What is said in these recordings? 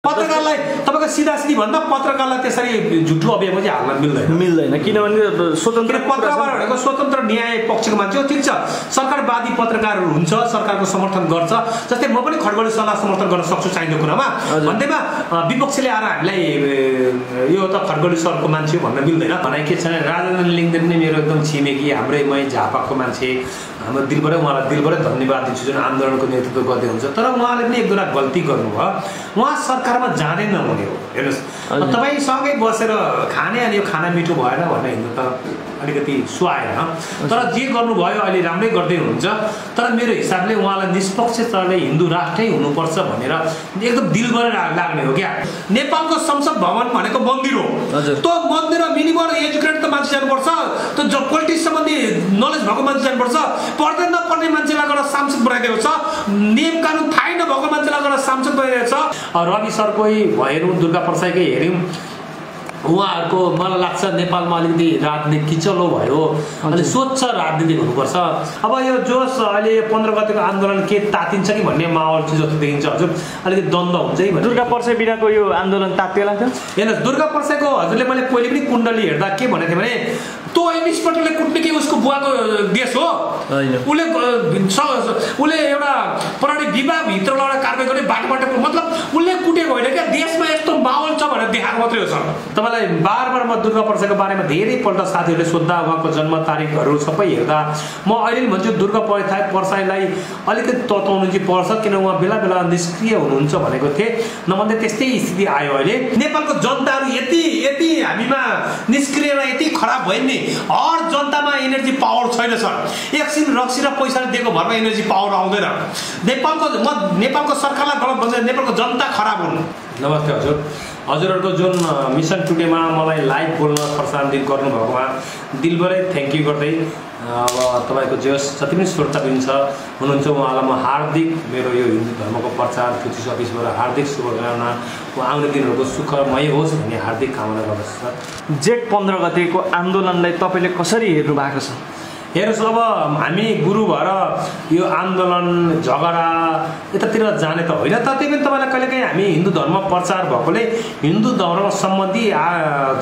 पत्रकारलाई तपाईको सिधासिधी भन्दा पत्रकारलाई त्यसरी झुटो अभियोगमा चाहिँ हाल्न मिल्दैन किनभने स्वतन्त्र पत्रकार भनेको स्वतन्त्र न्याय पक्षको मान्छे हो। ठिक छ, सरकारवादी पत्रकारहरू हुन्छ, सरकारको समर्थन गर्छ। जस्तै म पनि खड्गले सरलाई समर्थन गर्न सक्छु चाहिने कुरामा, भन्दैमा विपक्षले आएर हामीलाई यो त खड्गले सरको मान्छे हो भन्न मिल्दैन। भनाइ के छ, राजेन्द्र लिङ्गदेन नै मेरो एकदम छिमेकी, हाम्रै मै झापाको मान्छे, हाम्रो दिलबाटै उहाँलाई दिलबाटै धन्यवाद दिन्छु जुन आन्दोलनको नेतृत्व गर्दै हुन्छ। तर उहाँले पनि एक दुईवटा गल्ती गर्नुभयो, उहाँ सरकारमा जाँदै नहुने हो। हेर्नुहोस्, तपाईँसँगै बसेर खाने अनि यो खाना मिठो भएन भन्ने हिँड्नु त अलिकति सुहाएन। तर जे गर्नुभयो अहिले राम्रै गर्दै हुनुहुन्छ। तर मेरो हिसाबले उहाँलाई निष्पक्ष तहले हिन्दू राष्ट्रै हुनुपर्छ भनेर एकदम दिलबाट लाग्ने हो क्या। नेपालको संसद भवन भनेको मन्दिर हो, त्यो मन्दिरमा मिनिमम एजुकेटेड त मान्छे जानुपर्छ, त्यो पोलिटिक्स सम्बन्धी नलेज भएको मान्छे जानुपर्छ। पढ्दै नपढ्ने मान्छेलाई गएर सांसद बनाइदिएको छ, नियम कानुन थाहै नभएको मान्छेलाई गएर सांसद बनाइदिएको छ। रवि सरकै हेरौँ, दुर्गा प्रसाईकै हेऱ्यौँ, उहाँहरूको मलाई लाग्छ नेपालमा अलिकति राजनीति किचलो भयो, अलिक स्वच्छ राजनीति हुनुपर्छ। अब यो जोस अहिले 15 गतेको आन्दोलन के तातिन्छ कि भन्ने माहौल चाहिँ जस्तो देखिन्छ हजुर, अलिकति द्वन्द्व हुन्छ है। दुर्गा प्रसाई बिनाको यो आन्दोलन तातिएला थियो। हेर्नुहोस्, दुर्गा प्रसाईको हजुरले मैले पहिले पनि कुण्डली हेर्दा के भनेको थिएँ भने त्यो एमएस पटेलले कुट्ने कि उसको बुवाको देश हो, उसले एउटा प्रहरी विभागभित्रबाट कारवाही गर्ने बाटोबाट, मतलब उसले कुटेको होइन क्या, देशमा यस्तो माहौल छ भनेर देखाएको मात्रै हो सर। तपाईँलाई बार बार म दुर्गा प्रसाईको बारेमा धेरैपल्ट साथीहरूले सोद्धा, उहाँको जन्म तारिकहरू सबै हेर्दा म अहिले पनि भन्छु दुर्गा प्रसाईलाई अलिकति तताउनु चाहिँ पर्छ, किन उहाँ बेला बेला निष्क्रिय हुनुहुन्छ भनेको थिएँ। नभन्दा त्यस्तै स्थिति आयो अहिले। नेपालको जनताहरू यति हामीमा निष्क्रिय र यति खराब भयो नि, हर जनतामा एनर्जी पावर छैन सर। एकछिन रक्सी र पैसाले दिएको भरमा एनर्जी पावर आउँदैन। नेपालको सरकारलाई गलत भन्छ, नेपालको जनता खराब हुनु। नमस्ते हजुर, हजुरहरूको जुन मिसन टुडेमा मलाई लाइभ बोल्न खर्सान्दित गर्नुभएकोमा दिलबाटै थ्याङ्क यू गर्दै, अब तपाईँको जति पनि श्रोताबिन हुनुहुन्छ उहाँलाई म हार्दिक मेरो यो हिन्दू धर्मको प्रचार 36 हार्दिक शुभकामना, आउने दिनहरूको सुखमय होस् भन्ने हार्दिक कामना गर्दछु सर। जेठ 15 गतेको आन्दोलनलाई तपाईँले कसरी हेर्नु भएको छ? हेर्नुहोस्, अब हामी गुरु भएर यो आन्दोलन झगडा यतातिर जाने त होइन, तर त्यही पनि तपाईँलाई कहिलेकाहीँ हामी हिन्दू धर्म प्रचार भएकोले हिन्दू धर्म सम्बन्धी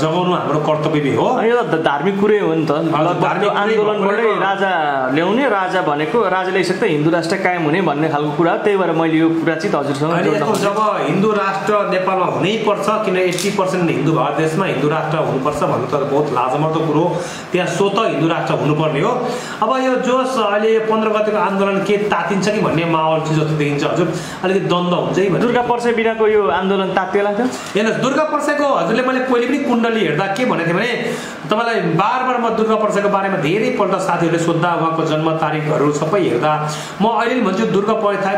जगाउनु हाम्रो कर्तव्य हो। यो धार्मिक कुरै हो नि त, आन्दोलनबाटै राजा ल्याउने, राजा भनेको राजा ल्याइसक्दा हिन्दू राष्ट्र कायम हुने भन्ने खालको कुरा, त्यही भएर मैले यो कुरा चाहिँ हजुरसँग जब हिन्दू राष्ट्र नेपालमा हुनैपर्छ, किन 80% हिन्दू भएको देशमा हिन्दू राष्ट्र हुनुपर्छ भन्नु त बहुत लाजमर्दो कुरो हो, त्यहाँ स्वतः हिन्दू राष्ट्र हुनुपर्ने हो। अब यो जोस अहिले 15 गतेको आन्दोलन के तातिन्छ कि भन्ने माहौल चाहिँ जस्तो देखिन्छ हजुर, अलिकति द्वन्द्व हुन्छ है। दुर्गा प्रसाई बिनाको यो आन्दोलन तातिएला थियो। हेर्नुहोस्, दुर्गा प्रसाईको हजुरले मैले पहिले पनि कुण्डली हेर्दा के भनेको थिएँ भने तपाईँलाई बार बार म दुर्गा प्रसाईको बारेमा धेरैपल्ट साथीहरूले सोद्धा, उहाँको जन्म तारिकहरू सबै हेर्दा म अहिले पनि भन्छु दुर्गा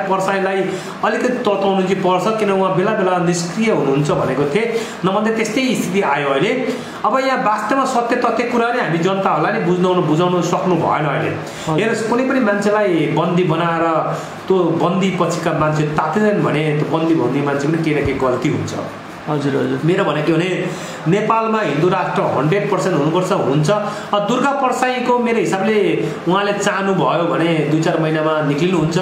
प्रसाईलाई अलिकति तताउनु चाहिँ पर्छ, किन उहाँ बेला बेला निष्क्रिय हुनुहुन्छ भनेको थिएँ। नभन्दा त्यस्तै स्थिति आयो अहिले। अब यहाँ वास्तवमा सत्य तथ्य कुरा नै हामी जनताहरूलाई नै बुझाउनु सक्नु भएन अहिले। हेर्नुहोस्, कुनै पनि मान्छेलाई बन्दी बनाएर त्यो बन्दी पछिका मान्छे तातिँदैन भने त्यो बन्दी भन्ने मान्छे पनि केही न केही गल्ती हुन्छ। हजुर हजुर, मेरो भनेको भने नेपालमा हिन्दू राष्ट्र 100% हुनुपर्छ, हुन्छ। दुर्गा प्रसाईको मेरो हिसाबले उहाँले चाहनुभयो भने 2-4 महिनामा निक्लिनुहुन्छ,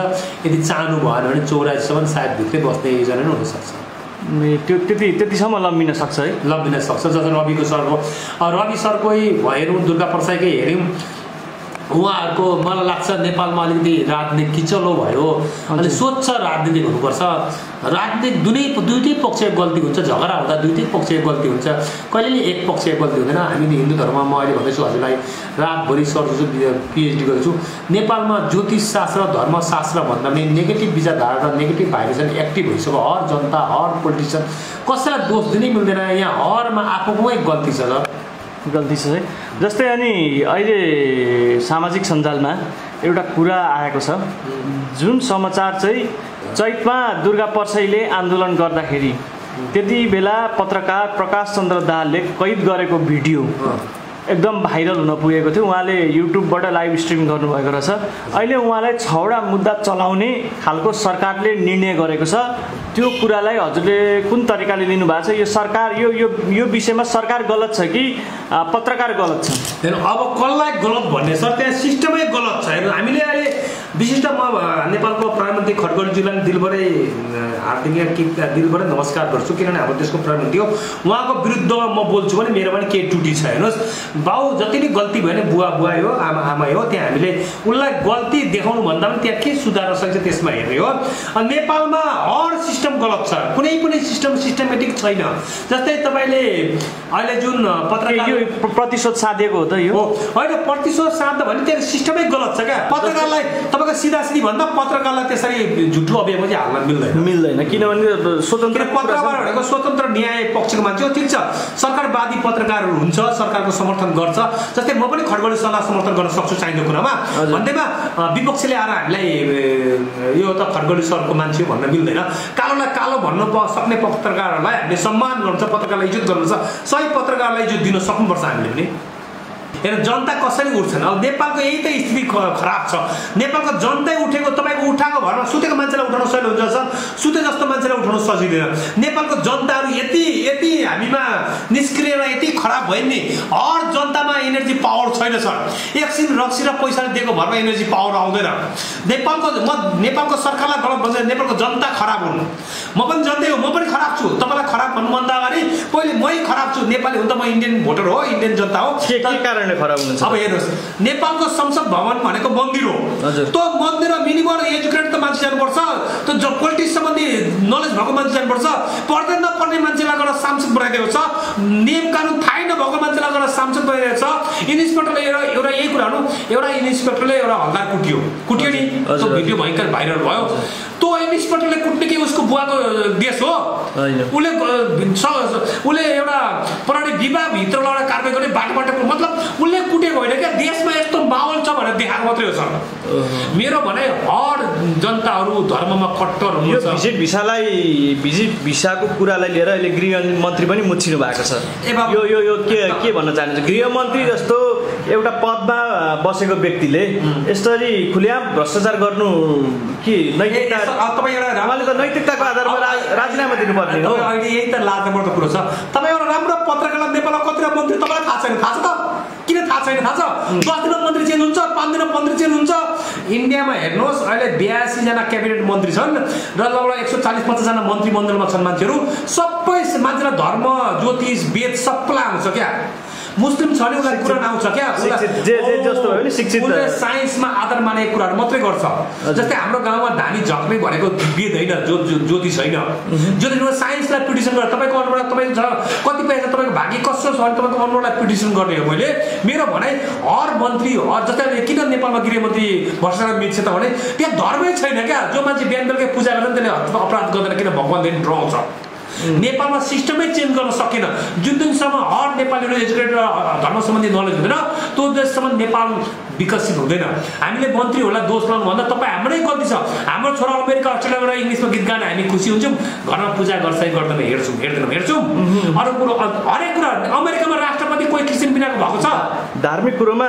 यदि चाहनु भएन भने 84सम्म सायद भित्रै बस्ने योजना नै हुनसक्छ। त्यतिसम्म लम्बिन सक्छ है, लम्बिन सक्छ। जस्तो रवि सरकै हेरौँ, दुर्गा प्रसाईकै हेऱ्यौँ, उहाँहरूको मलाई लाग्छ नेपालमा अलिकति राजनीति किचलो भयो, अलिक स्वच्छ राजनीति हुनुपर्छ। राजनीति दुईटै पक्षको गल्ती हुन्छ, झगडा हुँदा दुईटै पक्षको गल्ती हुन्छ, कहिले एक पक्षको गल्ती हुँदैन। हामीले हिन्दू धर्ममा म अहिले भन्दैछु हजुरलाई, रातभरि सर्छु, पिएचडी गर्छु। नेपालमा ज्योतिष शास्त्र धर्मशास्त्र भन्दा पनि नेगेटिभ विचारधारा र नेगेटिभ भाइब्रेसन एक्टिभ भइसक्यो। हर जनता, हर पोलिटिसियन, कसैलाई दोष दिनै मिल्दैन, यहाँ हरमा आफूमै गल्ती छ सर, गल्ती छ है। जस्तै अनि अहिले सामाजिक सञ्जालमा एउटा कुरा आएको छ, जुन समाचार चाहिँ चैतमा दुर्गा प्रसाईले आन्दोलन गर्दाखेरि त्यति बेला पत्रकार प्रकाश चन्द्र दाहालले कैद गरेको भिडियो एकदम भाइरल हुन पुगेको थियो। उहाँले युट्युबबाट लाइभ स्ट्रिम गर्नुभएको रहेछ। अहिले उहाँलाई 6वटा मुद्दा चलाउने खालको सरकारले निर्णय गरेको छ। त्यो कुरालाई हजुरले कुन तरिकाले लिनु भएको छ? यो सरकार यो विषयमा सरकार गलत छ कि पत्रकार गलत छ? अब कसलाई गलत भन्ने सर त्यहाँ सिस्टमै गलत छ। हेर्नु हामीले अहिले विशिष्ट म नेपालको प्रधानमन्त्री खड्गेज्यूलाई दिलभरै हार्दिक दिलभरै नमस्कार गर्छु, किनभने हाम्रो देशको प्रधानमन्त्री हो। उहाँको विरुद्ध म बोल्छु भने मेरो पनि केही त्रुटि छ। हेर्नुहोस् बाउ जति नै गल्ती भयो भने बुवा हो, आमा हो, त्यहाँ हामीले उसलाई गल्ती देखाउनु भन्दा पनि त्यहाँ के सुधार्न सक्छ त्यसमा हेर्ने हो। नेपालमा हर सिस्टम गलत छ, कुनै पनि सिस्टमेटिक छैन। जस्तै तपाईँले अहिले जुन पत्रकार प्रतिशोध साधेको हो त यो होइन, प्रतिशोध साध्दा भने त्यो सिस्टमै गलत छ क्या। पत्रकारलाई तपाईँको सिधासिधी भन्दा पत्रकारलाई त्यसरी झुठो अभियानमा चाहिँ हाल्न मिल्दैन, किनभने स्वतन्त्र पत्रकार भनेको स्वतन्त्र न्याय पक्षको मान्छे हो। ठिक छ, सरकारवादी पत्रकारहरू हुन्छ, सरकारको समर्थन गर्छ। जस्तै म पनि खड्गेज्यूलाई समर्थन गर्न सक्छु चाहिने कुरामा, भन्दैमा विपक्षीले आएर हामीलाई यो त खड्गेज्यू सरको मान्छे हो भन्न मिल्दैन। कालोलाई कालो भन्न सक्ने पत्रकारहरूलाई हामीले सम्मान गर्नुपर्छ, पत्रकारलाई इज्जत गर्नुपर्छ, सही पत्रकारलाई इज्जत दिन सक्नुपर्छ हामीले पनि। हेर्नु जनता कसरी उठ्छन्। अब नेपालको यही त स्थिति खराब छ। नेपालको जनतै उठेको, तपाईँको उठाएको भरमा सुतेको मान्छेलाई उठाउन सजिलो हुन्छ सर, सुते जस्तो मान्छेलाई उठाउन सजिँदैन। नेपालको जनताहरू यति हामीमा निष्क्रिय र यति खराब भयो नि, हर जनतामा एनर्जी पावर छैन सर। एकछिन रक्सी र पैसाले दिएको भरमा एनर्जी पावर आउँदैन। नेपालको सरकारलाई गलत भन्छ, नेपालको जनता खराब हुनु। म पनि जनतै हो, म पनि खराब छु। तपाईँलाई खराब भन्नुभन्दा अगाडि पहिले मै खराब छु। नेपाली हुन त म इन्डियन भोटर हो, इन्डियन जनता हो। खराब हुन्छ। अब हेर्नुहोस् नेपालको संसद भवन भनेको मन्दिर हो। त्यो मन्दिरमा मिनिमम एजुकेटेड त मान्छे जानुपर्छ, त्यो पोलिटिक्स सम्बन्धी नलेज भएको मान्छे जानुपर्छ। पढ्दै नपर्ने मान्छेलाई गएर सांसद बनाइदिएको छ, नियम कानुन थाहै नभएको मान्छेलाई गएर सांसद बनाइदिएको छ। इन्सपेक्टरले एउटा यही कुराहरू, एउटा इन्सपेक्टरले एउटा हल्दार कुट्यो नि, त्यो भिडियो भयङ्कर भाइरल भयो। त्यो इन्सपेक्टरले कुट्ने कि उसको बुवाको देश हो? उसले एउटा प्रहरी विभागभित्र लगेर कारबाही गर्ने बाटोबाट, मतलब उसले कुटेको होइन क्या, देशमा यस्तो माहौल छ भनेर देखाएको मात्रै हो सर। मेरो भनाइ हर जनताहरू धर्ममा कट्टर हुनुहुन्छ। भिजिट भिसाको कुरालाई लिएर अहिले गृहमन्त्री पनि मुछिनु भएको छ। यो के भन्न चाहनुहुन्छ? गृहमन्त्री जस्तो एउटा पदमा बसेको व्यक्तिले यसरी खुलेआम भ्रष्टाचार गर्नु के नैतिकता? उहाँले त नैतिकताको आधारमा राजीनामा दिनुपर्ने हो। अहिले यही त लाजमर्दो कुरो छ। तपाईँ एउटा राम्रो पत्रकारलाई नेपालमा कतिवटा मन्त्री तपाईँलाई थाहा छैन? थाहा छ त? किन थाहा छैन? थाहा छ 10 दिनमा मन्त्री चेन्ज हुन्छ, 5 दिनमा मन्त्री चेन्ज हुन्छ। इन्डियामा हेर्नुहोस् अहिले 82 जना क्याबिनेट मन्त्री छन् र लगभग 140-50 जना मन्त्रीमण्डलमा छन् मान्छेहरू। सबै मान्छेलाई धर्म, ज्योतिष, वेद सबैलाई आउँछ क्या। मुस्लिम छ भने उसलाई कुरान आउँछ क्या, उसले साइन्समा आधार मानेको कुराहरू मात्रै गर्छ। जस्तै हाम्रो गाउँमा धामी झक्ने भनेको वेद होइन, ज्योतिष होइन। ज्योतिषमा साइन्सलाई पिटिसन गरेर तपाईँको अनुबाट तपाईँको छ कति पैसा, तपाईँको भाग्य कस्तो छ भने तपाईँको अनुरोधलाई पिटिसन गर्ने हो। मैले मेरो भनाइ हर मन्त्री, जस्तै किन नेपालमा गृहमन्त्री भ्रष्टाचार मिल्छ त भने त्यहाँ धर्मै छैन क्या। जो मान्छे बिहान बेलुकै पूजा गर्दैन त्यसले अपराध गर्दैन, किन भगवान्देखि डराउँछ। नेपालमा सिस्टमै चेन्ज गर्न सकेन। जुन दिनसम्म हर नेपालीहरू एजुकेटेड र धर्म सम्बन्धी नलेज हुँदैन त्यो देशसम्म नेपाल विकसित हुँदैन। हामीले मन्त्रीहरूलाई दोष लाउनु भन्दा तपाईँ हाम्रै गल्ती छ। हाम्रो छोरा अमेरिका अस्ट्रेलिया गएर इङ्ग्लिसमा गीत गाएर हामी खुसी हुन्छौँ, घरमा पूजा गर्छ गर्दैन हेर्छौँ। अरू कुरो हरेक कुरा अमेरिकामा राष्ट्रपति कोही क्रिस्चियन बिनाको भएको छ? धार्मिक कुरोमा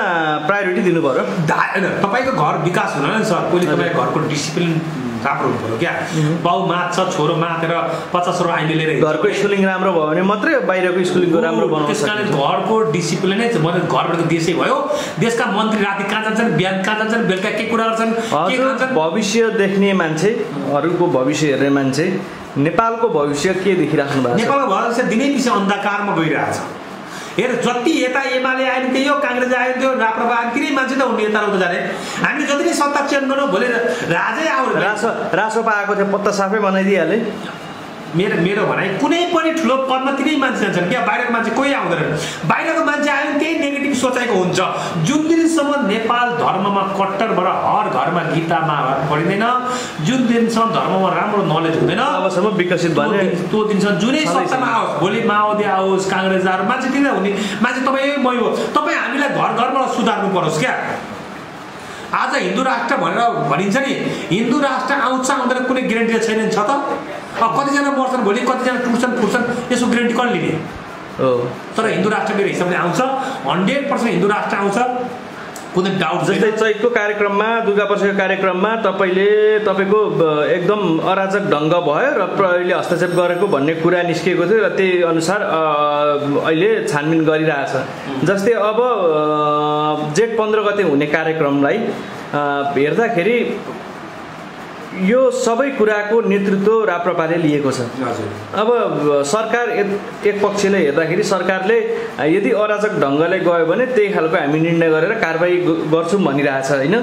प्रायोरिटी दिनु पर्यो। तपाईँको घर विकास हुन नि सर, पहिले तपाईँको घरको डिसिप्लिन राम्रो हुनु पऱ्यो क्या। बाउ मात्छ, छोरो मातेर 50 आइले लिएर घरको स्कुलिङ राम्रो भयो भने मात्रै बाहिरको स्कुलिङको राम्रो बनाउँछ। त्यस कारण घरको डिसिप्लिनै मतलब घरबाट देशै भयो। देशका मन्त्री राति कहाँ जान्छन्, बिहान कहाँ जान्छन्, बेलुका के कुरा गर्छन्, के खान्छन्? भविष्य देख्ने मान्छे, अरूको भविष्य हेर्ने मान्छे, नेपालको भविष्य के देखिराख्नु भएको छ? नेपालको भविष्य दिनै पछि अन्धकारमा गइरहेछ। हेर जति यता एमाले आयो त्यही हो, काङ्ग्रेस आयो त्यो, राप्रपा आयो, तिनै मान्छे त हुने यता उता जाने। हामीले जति नै सत्ता चेन्ज गर्नु भोलि राजै आउने। रासोपा आएको थियो पत्ता साफै बनाइदिइहाले। मेरो भनाइ कुनै पनि ठुलो पदमा तिनै मान्छे जान्छन् क्या, बाहिरको मान्छे कोही आउँदैन। बाहिरको मान्छे आयो त्यही नेगेटिभ सोचाइको हुन्छ। जुन दिनसम्म नेपाल धर्ममा कट्टरबाट हर घरमा गीता महाभारत पढिँदैन, जुन दिनसम्म धर्ममा राम्रो नलेज हुँदैन अबसम्म विकसित भने त्यो दिनसम्म जुनै सत्तामा आओस्, भोलि माओवादी आओस्, काङ्ग्रेस आओस्, मान्छे तिनीहरू हुने मान्छे तपाईँ मै हो। तपाईँ हामीलाई घरबाट सुधार्नु परोस् क्या। आज हिन्दू राष्ट्र भनेर भनिन्छ नि, हिन्दू राष्ट्र आउँछ आउँदैन कुनै ग्यारेन्टी छैन छ त? अब कतिजना मर्छन् भोलि, कतिजना टुट्छन् फुट्छन्, यसको ग्यारेन्टी कसले लिने? तर हिन्दू राष्ट्र मेरो हिसाबले आउँछ, 100% हिन्दू राष्ट्र आउँछ। कुनै डाउट जस्तै चैतको कार्यक्रममा दुर्गा पूजाको कार्यक्रममा तपाईँको एकदम अराजक ढङ्ग भयो र प्रहरीले हस्तक्षेप गरेको भन्ने कुरा निस्किएको थियो र त्यही अनुसार अहिले छानबिन गरिरहेछ। जस्तै अब जेठ 15 गते हुने कार्यक्रमलाई हेर्दाखेरि यो सबै कुराको नेतृत्व राप्रपाले लिएको छ। अब सरकार एक पक्षले हेर्दाखेरि सरकारले यदि अराजक ढङ्गले गयो भने त्यही खालको हामी निर्णय गरेर कारबाही गर्छौँ भनिरहेछ होइन।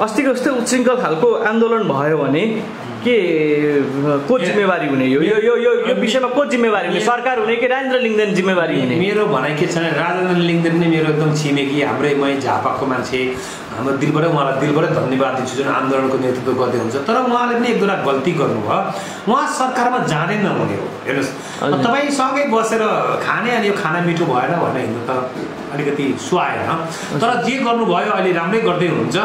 अस्तिको जस्तै उच्छृङ्खल खालको आन्दोलन भयो भने के को जिम्मेवारी हुने? यो विषयमा को जिम्मेवारी हुने? सरकार हुने कि राजेन्द्र लिङ्गदेन जिम्मेवारी हुने? मेरो भनाइ के छ, राजेन्द्र लिङ्गदेन नै मेरो एकदम छिमेकी, हाम्रै मै झापाको मान्छे, हाम्रो दिलबाटै उहाँलाई दिलबाटै धन्यवाद दिन्छु जुन आन्दोलनको नेतृत्व गर्दै हुन्छ। तर उहाँले पनि एक दुईवटा गल्ती गर्नुभयो, उहाँ सरकारमा जाँदै नहुने हो। हेर्नुहोस्, तपाईँसँगै बसेर खाने अनि यो खाना मिठो भएन भन्ने हिँड्नु त अलिकति सुहाएन। तर जे गर्नुभयो अहिले राम्रै गर्दै हुनुहुन्छ।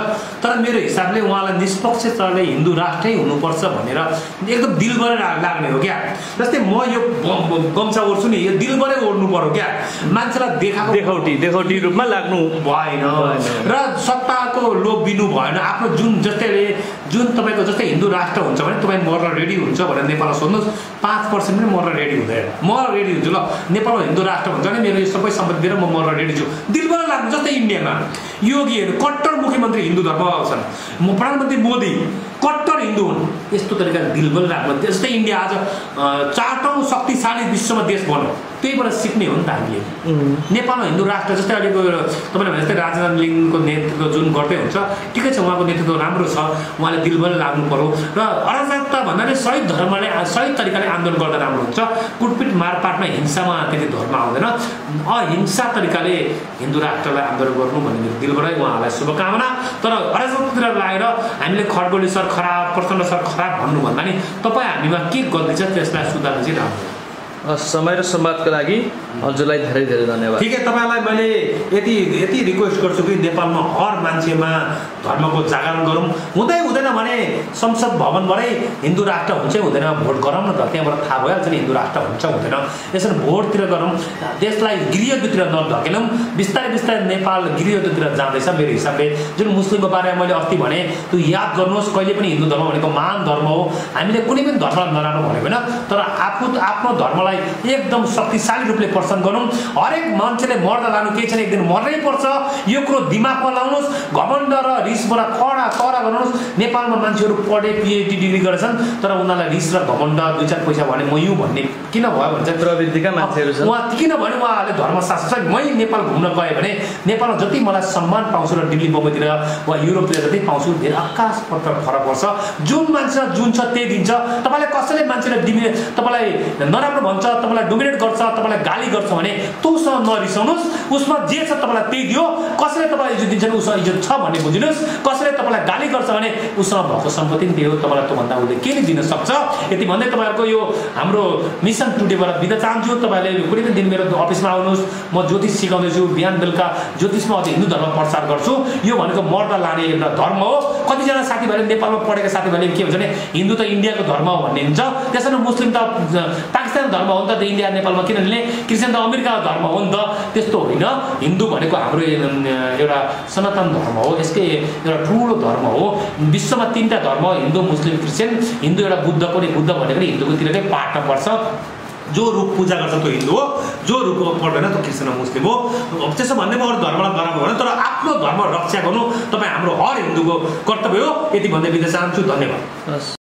तर मेरो हिसाबले उहाँलाई निष्पक्षताले हिन्दू राष्ट्रै हुनुपर्छ भनेर एकदम दिलबाटै लाग्ने हो क्या। जस्तै म यो गम्छा ओढ्छु नि, यो दिलबाटै ओढ्नु पर्यो क्या, मान्छेलाई देखाउटी रूपमा लाग्नु भएन र सत्ताको लोभ बिनु भएन। आफ्नो जुन तपाईँको जस्तै हिन्दू राष्ट्र हुन्छ भने तपाईँ मर्न रेडी हुन्छ भनेर नेपालमा सोध्नुहोस्, 5% पनि मर्न रेडी हुँदैन। म रेडी हुन्छु, ल नेपालमा हिन्दू राष्ट्र हुन्छ भने मेरो यो सबै सम्पत्ति दिएर म मर्न रेडी छु, दिलबाट लाग्नु। जस्तै इन्डियामा योगीहरू कट्टर मुख्यमन्त्री हिन्दू धर्म आउँछन्, प्रधानमन्त्री मोदी कट्टर हिन्दू हुन्, यस्तो तरिकाले दिलबाट लाग्नु। जस्तै इन्डिया आज 4औं शक्तिशाली विश्वमा देश बन्यो, त्यहीबाट सिक्ने हो नि त हामीले। नेपालमा हिन्दू राष्ट्र जस्तै अहिलेको तपाईँले भने जस्तै राजेन्द्र लिङ्गको नेतृत्व जुन गर्दै हुन्छ, ठिकै छ, उहाँको नेतृत्व राम्रो छ, उहाँले दिलबाट लाग्नु पर्यो। र अराजकता भन्नाले सही तरिकाले आन्दोलन गर्दा राम्रो हुन्छ। कुटपिट मारपाटमा हिंसामा त्यति धर्म आउँदैन, अहिंसा तरिकाले हिन्दू राष्ट्रलाई आन्दोलन गर्नु भन्ने मेरो दिलबाटै उहाँहरूलाई शुभकामना। तर अराजकतातिर लागेर हामीले खड्गोली सर खराब, प्रचण्ड सर खराब भन्नुभन्दा नि तपाईँ हामीमा के गल्ती छ त्यसलाई सुधार्नु चाहिँ राम्रो। समय र संवादको लागि हजुरलाई धेरै धेरै धन्यवाद। ठिकै, तपाईँलाई मैले यति रिक्वेस्ट गर्छु कि नेपालमा हर मान्छेमा धर्मको जागरण गरौँ। हुँदैन भने संसद भवनबाटै हिन्दू राष्ट्र हुन्छ हुँदैन भोट गरौँ न त, त्यहाँबाट थाहा भइहाल्छ नि हिन्दू राष्ट्र हुन्छ हुँदैन। यसरी भोटतिर गरौँ, देशलाई गृहयुद्धतिर नढकेलौँ। बिस्तारै नेपाल गृहयुद्धतिर जाँदैछ मेरो हिसाबले। जुन मुस्लिमको बारेमा मैले अस्ति भने त्यो याद गर्नुहोस्, कहिले पनि हिन्दू धर्म भनेको महान धर्म हो। हामीले कुनै पनि धर्मलाई नराम्रो भनेको होइन, तर आफ्नो धर्मलाई एकदम शक्तिशाली रूपले प्रदर्शन गरौँ। हरेक मान्छेले मर्दा लानु केही छैन, एक दिन मर्नै पर्छ, यो कुरो दिमागमा लाउनुहोस्। घमण्ड र रिसबाट कडा गर्नुहोस्। नेपालमा मान्छेहरू पढे PhD डिग्री गरेछन्, तर उनीहरूलाई रिस र घमण्ड 2-4 पैसा भने म यो भन्ने किन भयो भने चाहिँ प्रवृत्तिका मान्छेहरू छन्। उहाँ किन भने उहाँहरूले धर्मशास्त्र छ। मै नेपाल घुम्न गएँ भने नेपालमा जति मलाई सम्मान पाउँछु र दिल्ली बम्बईतिर वा युरोपतिर जति पाउँछु धेरै आकाश पत्र फरक पर्छ। जुन मान्छे जुन छ त्यही दिन्छ। तपाईँले कसैले मान्छेलाई तपाईँलाई नराम्रो भन्छ, तपाईँलाई डोमिनेट गर्छ, तपाईँलाई गाली गर्छ भने तँसँग नरिसाउनुहोस्, उसमा जे छ तपाईँलाई त्यही दियो। कसैले तपाईँलाई इज्जत दिन्छ भने उसँग इज्जत छ भन्ने बुझिनुहोस्। कसैले तपाईँलाई गाली गर्छ भने उसँग भएको सम्पत्ति पनि दियो, तपाईँलाई त्योभन्दा उसले के नै दिन सक्छ। यति भन्दै तपाईँहरूको यो हाम्रो मिसन टुडेबाट बिदा चाहन्छु। तपाईँहरूले कुनै पनि दिन मेरो अफिसमा आउनुहोस्, म ज्योतिष सिकाउँदैछु, बिहान बेलुका ज्योतिषमा अझ हिन्दू धर्म प्रचार गर्छु। यो भनेको मर्दा लाने एउटा धर्म हो। कतिजना साथीभाइले नेपालमा पढेका साथीभाइले के भन्छ भने हिन्दू त इन्डियाको धर्म हो भन्ने हुन्छ, त्यसैले मुस्लिम त पाकिस्तान धर्म हो नि त इन्डिया नेपालमा किन लिने, क्रिस्चियन त अमेरिकाको धर्म हो नि त। त्यस्तो होइन, हिन्दू भनेको हाम्रो एउटा सनातन धर्म हो, यसकै एउटा ठुलो धर्म हो। विश्वमा 3टा धर्म हो, हिन्दू मुस्लिम क्रिस्चियन। हिन्दू एउटा बुद्धको नि, बुद्ध भनेको हिन्दूकोतिरकै पाट्न पर्छ। जो रूप पूजा गर्छ त्यो हिन्दू हो, जो रूप पर्दैन त्यो क्रिस्चियन मुस्लिम हो। त्यसो भन्ने म अरू धर्मलाई नराम्रो होइन, तर आफ्नो धर्म रक्षा गर्नु तपाईँ हाम्रो हर हिन्दूको कर्तव्य हो। यति भन्दै बिदा चाहन्छु। धन्यवाद।